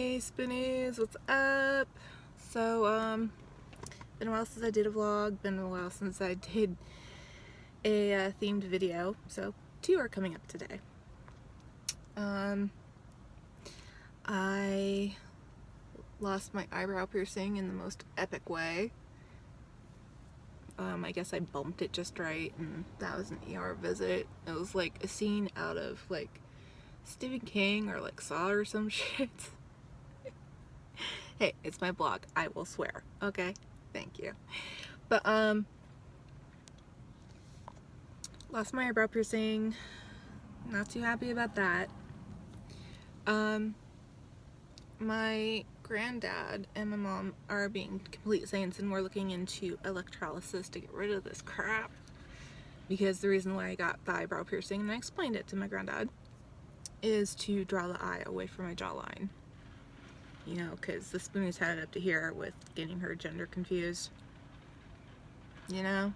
Hey Spoonies, what's up? So, been a while since I did a vlog, been a while since I did a themed video, so 2 are coming up today. I lost my eyebrow piercing in the most epic way. I guess I bumped it just right, and that was an ER visit. It was like a scene out of like Stephen King or like Saw or some shit. Hey, it's my blog. I will swear. Okay? Thank you. But, lost my eyebrow piercing. Not too happy about that. My granddad and my mom are being complete saints, and we're looking into electrolysis to get rid of this crap. Because the reason why I got the eyebrow piercing, and I explained it to my granddad, is to draw the eye away from my jawline. You know, because the Spoon is headed up to here with getting her gender confused. You know,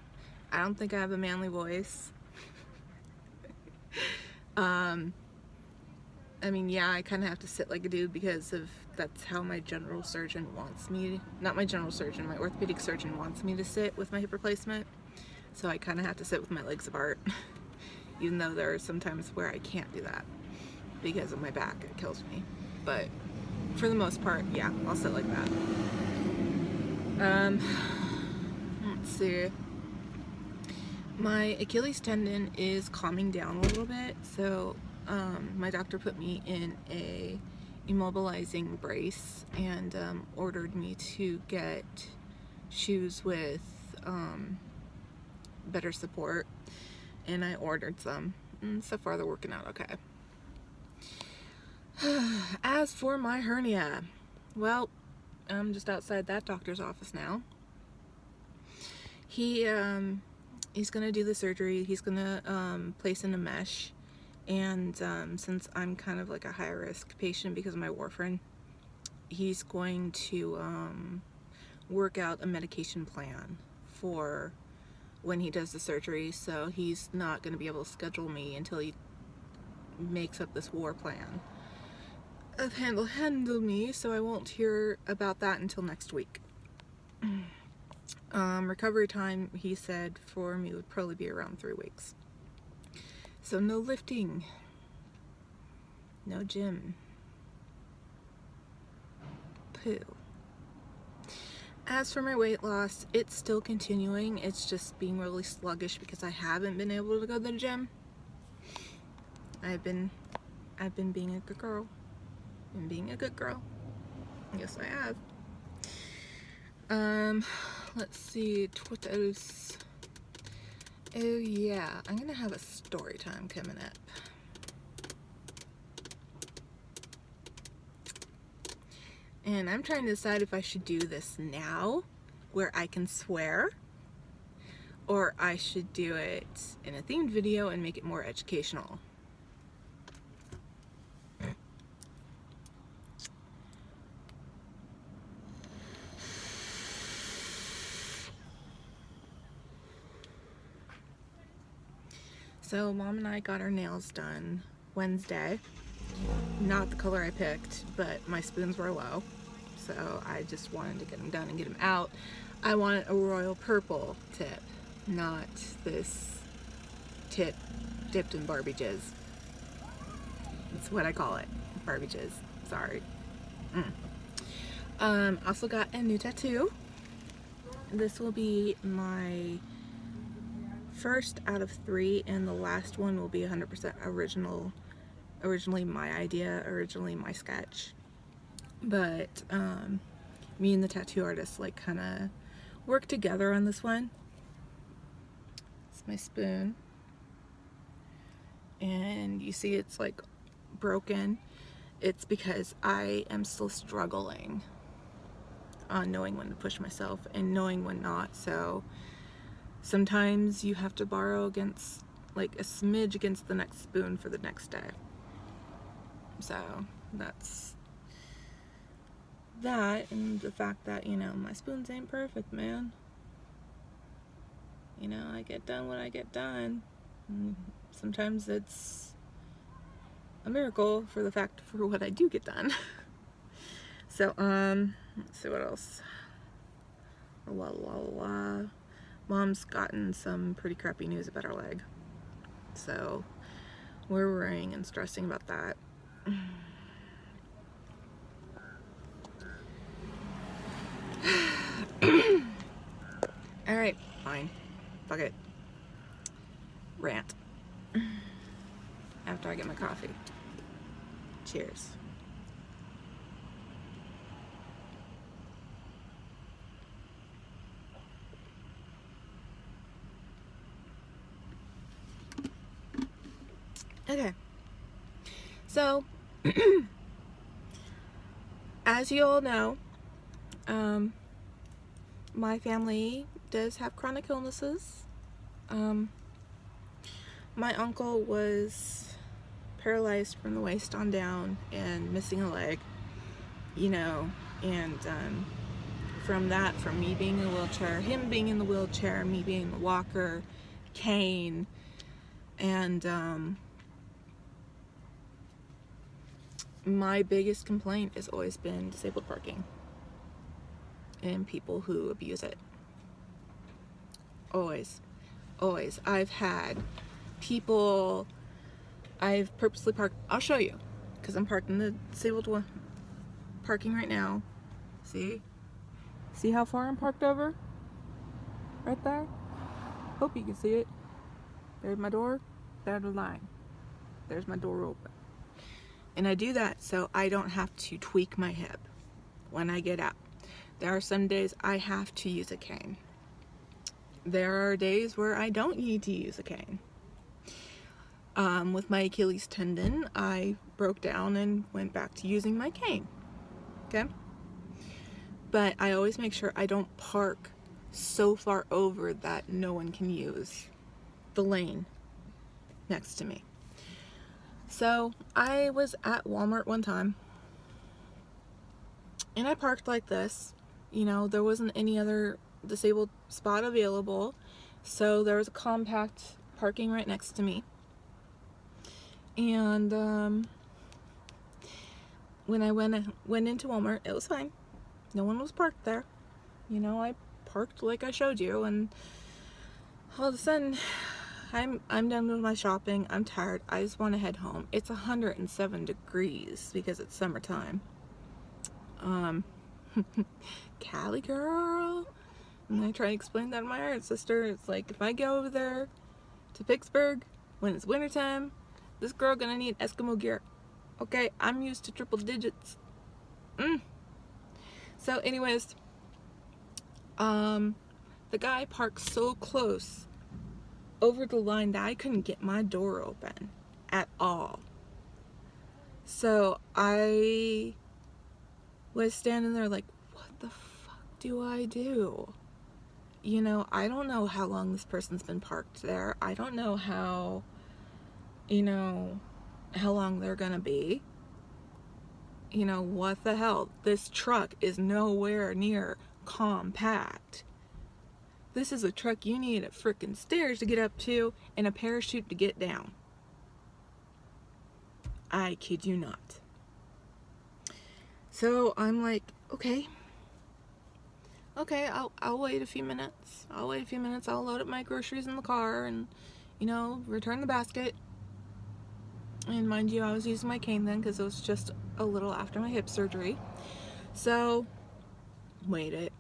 I don't think I have a manly voice. I mean, yeah, I kind of have to sit like a dude because that's how my general surgeon wants me, not my general surgeon, my orthopedic surgeon wants me to sit with my hip replacement. So I kind of have to sit with my legs apart, even though there are some times where I can't do that because of my back. It kills me. But for the most part, yeah, I'll sit like that. Let's see. My Achilles tendon is calming down a little bit, so my doctor put me in a immobilizing brace and ordered me to get shoes with better support, and I ordered some, and so far they're working out okay. As for my hernia, well, I'm just outside that doctor's office now. He's gonna do the surgery. He's gonna place in a mesh, and since I'm kind of like a high risk patient because of my warfarin, he's going to work out a medication plan for when he does the surgery. So he's not gonna be able to schedule me until he makes up this war plan of handle me, so I won't hear about that until next week. Recovery time, he said, for me would probably be around 3 weeks. So no lifting, no gym. Poo. As for my weight loss, it's still continuing. It's just being really sluggish because I haven't been able to go to the gym. I've been being a good girl. And being a good girl. Yes, I have. Let's see, what else? Oh yeah, I'm gonna have a story time coming up. And I'm trying to decide if I should do this now, where I can swear, or I should do it in a themed video and make it more educational. So Mom and I got our nails done Wednesday. Not the color I picked, but my spoons were low, so I just wanted to get them done and get them out. I wanted a royal purple tip, not this tip dipped in Barbie jizz. That's what I call it, Barbie jizz. Sorry. Also got a new tattoo. This will be my first out of 3, and the last one will be 100% originally my idea, originally my sketch. But me and the tattoo artist like kind of worked together on this one. It's my spoon, and you see it's like broken. It's because I am still struggling on knowing when to push myself and knowing when not. So sometimes you have to borrow against, like, a smidge against the next spoon for the next day. So that's that, and the fact that, you know, my spoons ain't perfect, man. You know, I get done when I get done. And sometimes it's a miracle for what I do get done. So, let's see what else. La la la. Mom's gotten some pretty crappy news about her leg. So, we're worrying and stressing about that. Alright, fine. Fuck it. Rant. After I get my coffee. Cheers. Okay. So, as you all know, my family does have chronic illnesses. My uncle was paralyzed from the waist on down and missing a leg, you know, and from me being in a wheelchair, him being in the wheelchair, me being in the walker, cane, and my biggest complaint has always been disabled parking and people who abuse it. Always. I've had people, I've purposely parked, I'll show you, because I'm parked in the disabled one, parking right now. See how far I'm parked over? Right there? Hope you can see it. There's my door, there's the line. There's my door open. And I do that so I don't have to tweak my hip when I get out. There are some days I have to use a cane. There are days where I don't need to use a cane. With my Achilles tendon, I broke down and went back to using my cane. Okay? But I always make sure I don't park so far over that no one can use the lane next to me. So I was at Walmart one time and I parked like this. You know, there wasn't any other disabled spot available, so there was a compact parking right next to me. And when I went into Walmart, it was fine. No one was parked there. You know, I parked like I showed you, and all of a sudden I'm done with my shopping. I'm tired. I just want to head home. It's 107 degrees because it's summertime. Cali girl. And I try to explain that to my art sister. It's like, if I go over there to Pittsburgh when it's wintertime, this girl gonna need Eskimo gear. Okay, I'm used to triple digits. So anyways, the guy parked so close over the line that I couldn't get my door open at all. So I was standing there like, what the fuck do I do? You know, I don't know how long this person's been parked there. I don't know how, you know, how long they're gonna be. You know, what the hell? This truck is nowhere near compact. This is a truck you need a frickin' stairs to get up to and a parachute to get down. I kid you not. So I'm like, okay, I'll wait a few minutes. I'll load up my groceries in the car and, you know, return the basket. And mind you, I was using my cane then because it was just a little after my hip surgery. So, wait it.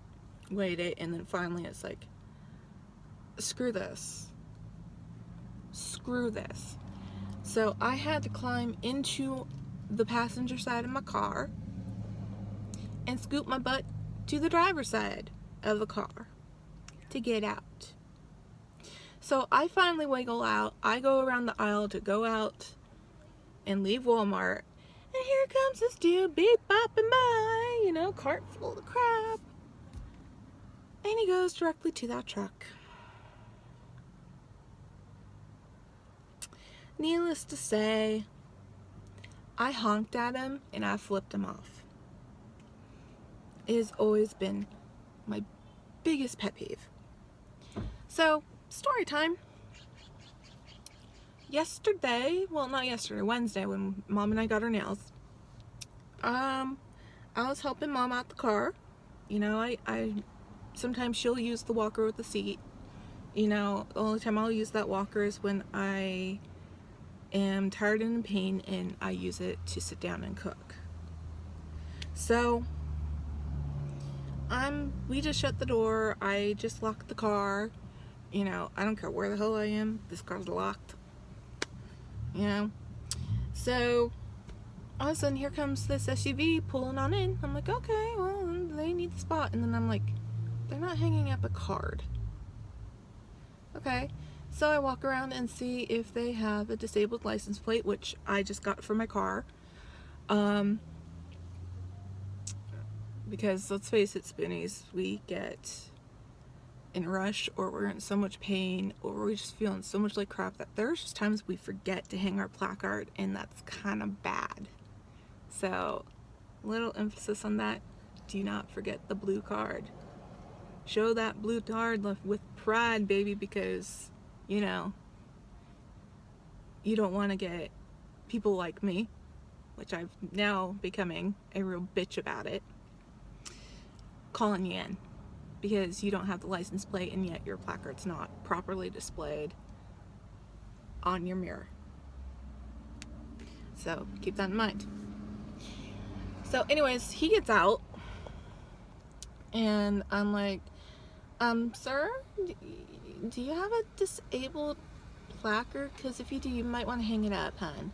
And then finally it's like, screw this. So I had to climb into the passenger side of my car and scoop my butt to the driver's side of the car to get out. So I finally wiggle out. I go around the aisle to go out and leave Walmart. And here comes this dude beep bopping by, you know, cart full of crap. And he goes directly to that truck. Needless to say, I honked at him and I flipped him off. It has always been my biggest pet peeve. So, story time. Wednesday when Mom and I got our nails, I I was helping Mom out the car. You know, I sometimes she'll use the walker with the seat. You know, the only time I'll use that walker is when I am tired and in pain and I use it to sit down and cook. So we just shut the door. I just locked the car. You know, I don't care where the hell I am. This car's locked. You know? So all of a sudden here comes this SUV pulling on in. I'm like, okay, well, they need the spot. And then I'm like, they're not hanging up a card. Okay. So I walk around and see if they have a disabled license plate, which I just got for my car. Because let's face it, Spoonies, we get in a rush, or we're in so much pain, or we're just feeling so much like crap that there's just times we forget to hang our placard, and that's kind of bad. So, little emphasis on that. Do not forget the blue card. Show that blue card with pride, baby, because, you know, you don't want to get people like me, which I've now becoming a real bitch about it, calling you in because you don't have the license plate and yet your placard's not properly displayed on your mirror. So keep that in mind. So anyways, he gets out and I'm like, sir, do you have a disabled placard? Because if you do, you might want to hang it up, hon.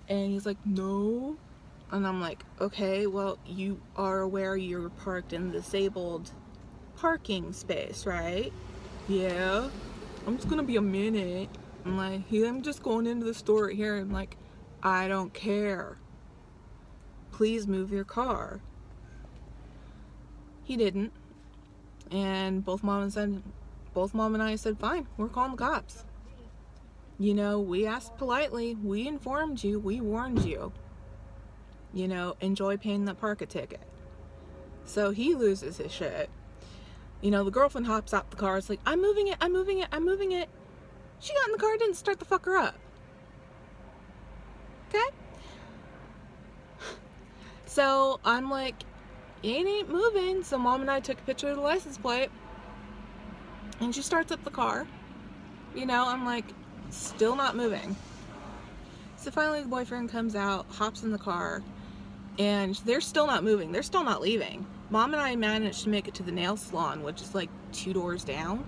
And he's like, no. And I'm like, okay, well, you are aware you're parked in the disabled parking space, right? Yeah. I'm just gonna be a minute. I'm like, I'm just going into the store right here. I'm like, I don't care. Please move your car. He didn't. And both mom and I said, fine, we're calling the cops. You know, we asked politely, we informed you, we warned you. You know, enjoy paying that parking ticket. So he loses his shit. You know, the girlfriend hops out the car. It's like, I'm moving it. She got in the car, didn't start the fucker up. Okay? So I'm like, it ain't moving. So mom and I took a picture of the license plate. And she starts up the car. You know, I'm like, still not moving. So finally the boyfriend comes out, hops in the car. And they're still not moving. They're still not leaving. Mom and I managed to make it to the nail salon, which is like 2 doors down.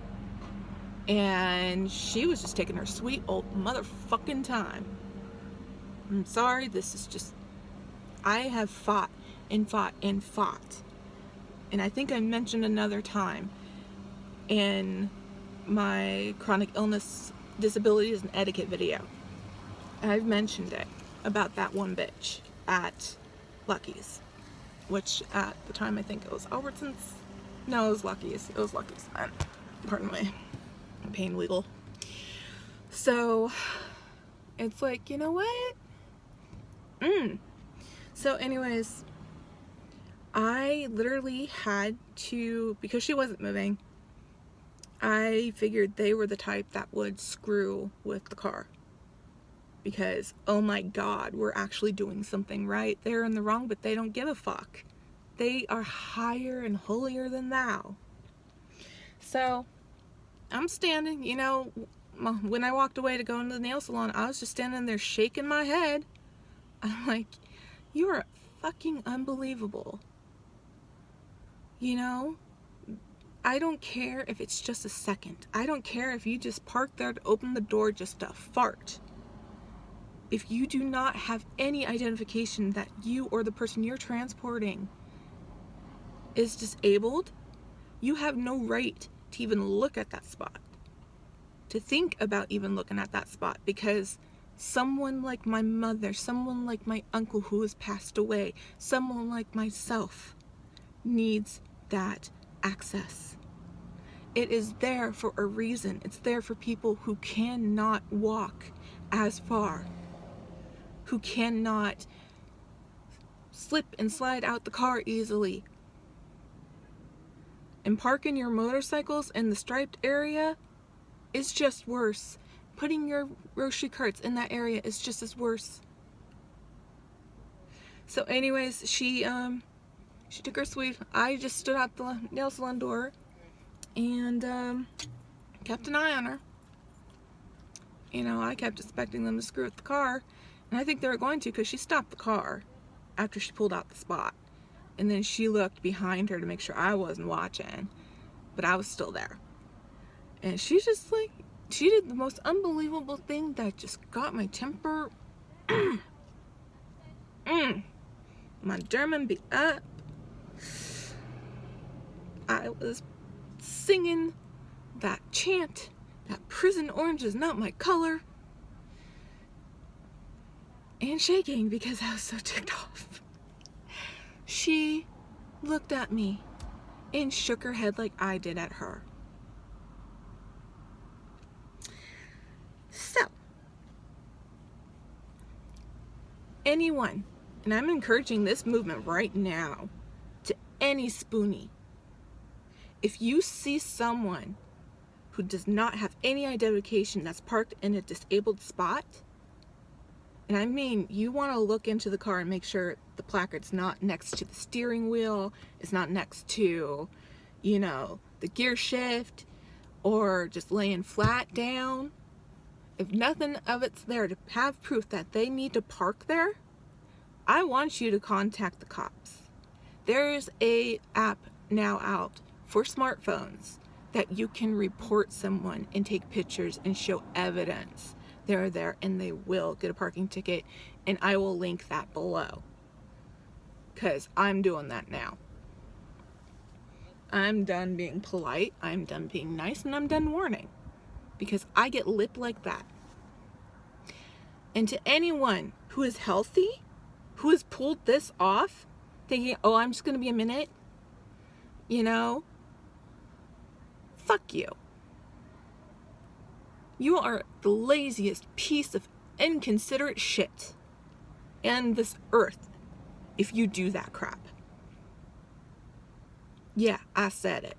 And she was just taking her sweet old motherfucking time. I'm sorry, this is just... I have fought and fought and fought. And I think I mentioned another time in my chronic illness, disabilities, and etiquette video. I've mentioned it about that one bitch at Lucky's, which at the time I think it was Albertsons. No, it was Lucky's. It was Lucky's then. Pardon my pain legal. So it's like, you know what? So anyways, I literally had to, because she wasn't moving, I figured they were the type that would screw with the car. Because, oh my God, we're actually doing something right. They're in the wrong, but they don't give a fuck. They are higher and holier than thou. So, I'm standing, you know, when I walked away to go into the nail salon, I was just standing there shaking my head. I'm like, you are fucking unbelievable. You know? I don't care if it's just a second. I don't care if you just park there to open the door just to fart. If you do not have any identification that you or the person you're transporting is disabled, you have no right to even look at that spot. To think about even looking at that spot, because someone like my mother, someone like my uncle who has passed away, someone like myself needs that access. It is there for a reason. It's there for people who cannot walk as far, who cannot slip and slide out the car easily. And parking your motorcycles in the striped area is just worse. Putting your grocery carts in that area is just as worse. So anyways, she She took her sweet. I just stood at the nail salon door and kept an eye on her. You know, I kept expecting them to screw with the car, and I think they were going to, because she stopped the car after she pulled out the spot. And then she looked behind her to make sure I wasn't watching, but I was still there. And she just like, she did the most unbelievable thing that just got my temper. My German be up. I was singing that chant, that prison orange is not my color, and shaking because I was so ticked off. She looked at me and shook her head like I did at her. So, anyone, and I'm encouraging this movement right now to any spoonie, if you see someone who does not have any identification that's parked in a disabled spot, and I mean, you want to look into the car and make sure the placard's not next to the steering wheel, it's not next to, you know, the gear shift, or just laying flat down. If nothing of it's there to have proof that they need to park there, I want you to contact the cops. There's a app now out for smartphones that you can report someone and take pictures and show evidence they're there, and they will get a parking ticket, and I will link that below, because I'm doing that now. I'm done being polite, I'm done being nice, and I'm done warning, because I get lip like that. And to anyone who is healthy, who has pulled this off, thinking, oh, I'm just gonna be a minute, you know, fuck you. You are the laziest piece of inconsiderate shit in this earth if you do that crap. Yeah, I said it.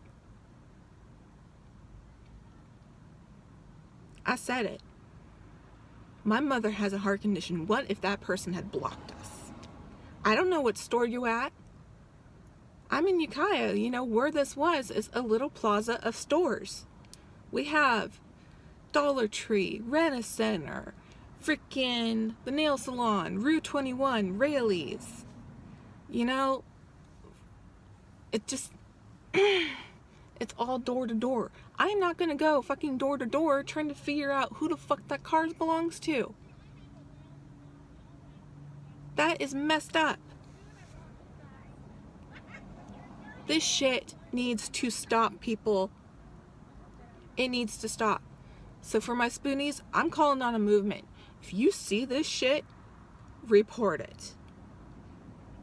I said it. My mother has a heart condition. What if that person had blocked us? I don't know what store you're at. I'm in Ukiah. You know, where this was is a little plaza of stores. We have Dollar Tree, Rent-A-Center, frickin' the nail salon, Rue 21, Rayleigh's. You know, it just, it's all door to door. I'm not gonna go fucking door to door trying to figure out who the fuck that car belongs to. That is messed up. This shit needs to stop, people. It needs to stop. So for my spoonies, I'm calling on a movement. If you see this shit, report it.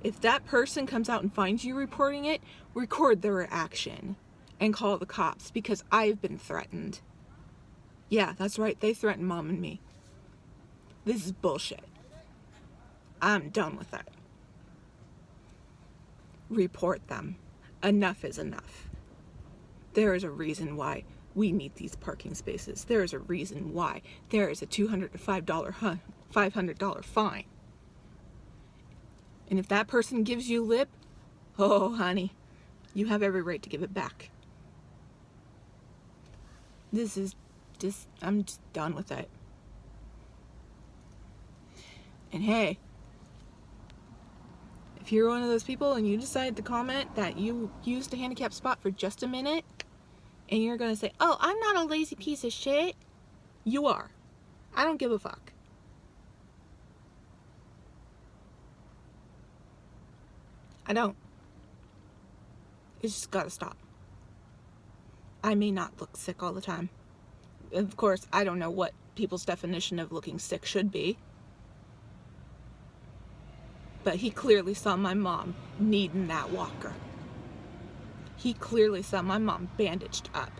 If that person comes out and finds you reporting it, record their action and call the cops, because I've been threatened. Yeah, that's right, they threatened Mom and me. This is bullshit. I'm done with it. Report them. Enough is enough. There is a reason why we need these parking spaces. There is a reason why there is a $200 to $500 fine. And if that person gives you lip, oh honey, you have every right to give it back. This is just, I'm just done with it. And hey, if you're one of those people and you decide to comment that you used a handicap spot for just a minute, and you're gonna say, oh, I'm not a lazy piece of shit, you are. I don't give a fuck. I don't. It's just gotta stop. I may not look sick all the time. Of course, I don't know what people's definition of looking sick should be. But he clearly saw my mom needing that walker. He clearly saw my mom bandaged up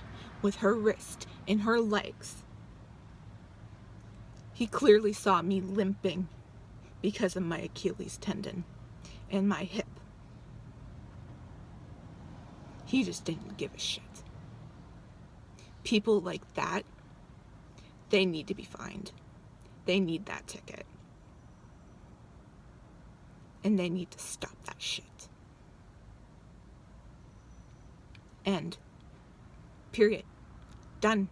with her wrist and her legs. He clearly saw me limping because of my Achilles tendon and my hip. He just didn't give a shit. People like that, they need to be fined. They need that ticket. And they need to stop that shit. End. Period. Done.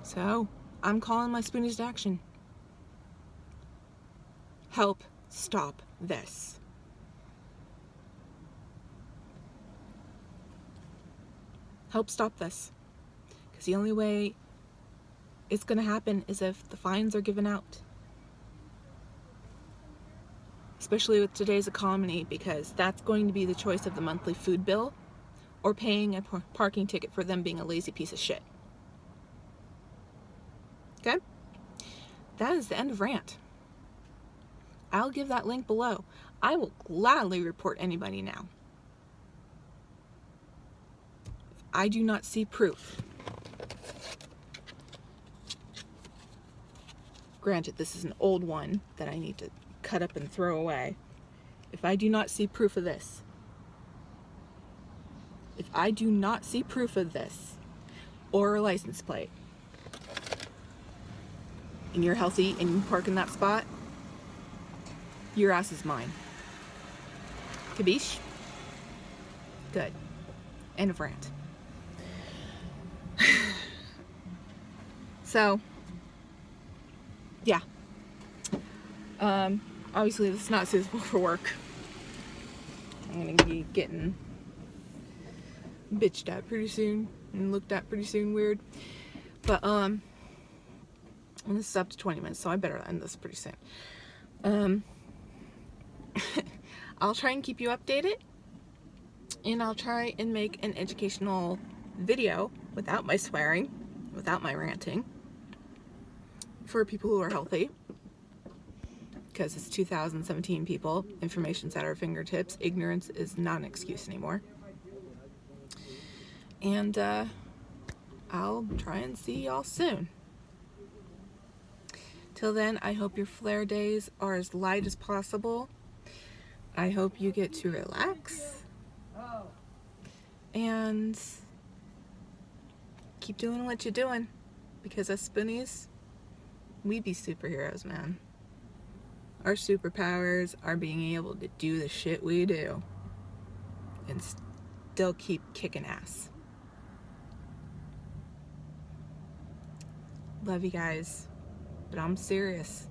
So, I'm calling my spoonies to action. Help stop this. Help stop this. Because the only way it's going to happen is if the fines are given out. Especially with today's economy, because that's going to be the choice of the monthly food bill or paying a parking ticket for them being a lazy piece of shit. Okay? That is the end of rant. I'll give that link below. I will gladly report anybody now. If I do not see proof. Granted, this is an old one that I need to cut up and throw away. If I do not see proof of this, or a license plate, and you're healthy and you park in that spot, your ass is mine. Kabish? Good. End of rant. So, yeah. Obviously this is not suitable for work. I'm gonna be getting bitched at pretty soon and looked at pretty soon weird. But and this is up to 20 minutes, so I better end this pretty soon. I'll try and keep you updated, and I'll try and make an educational video without my swearing, without my ranting, for people who are healthy. Because it's 2017, people. Information's at our fingertips. Ignorance is not an excuse anymore. And I'll try and see y'all soon. Till then, I hope your flare days are as light as possible. I hope you get to relax. And keep doing what you're doing. Because as spoonies, we be superheroes, man. Our superpowers are being able to do the shit we do and still keep kicking ass. Love you guys, but I'm serious.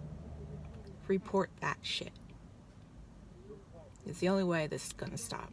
Report that shit. It's the only way this is gonna stop.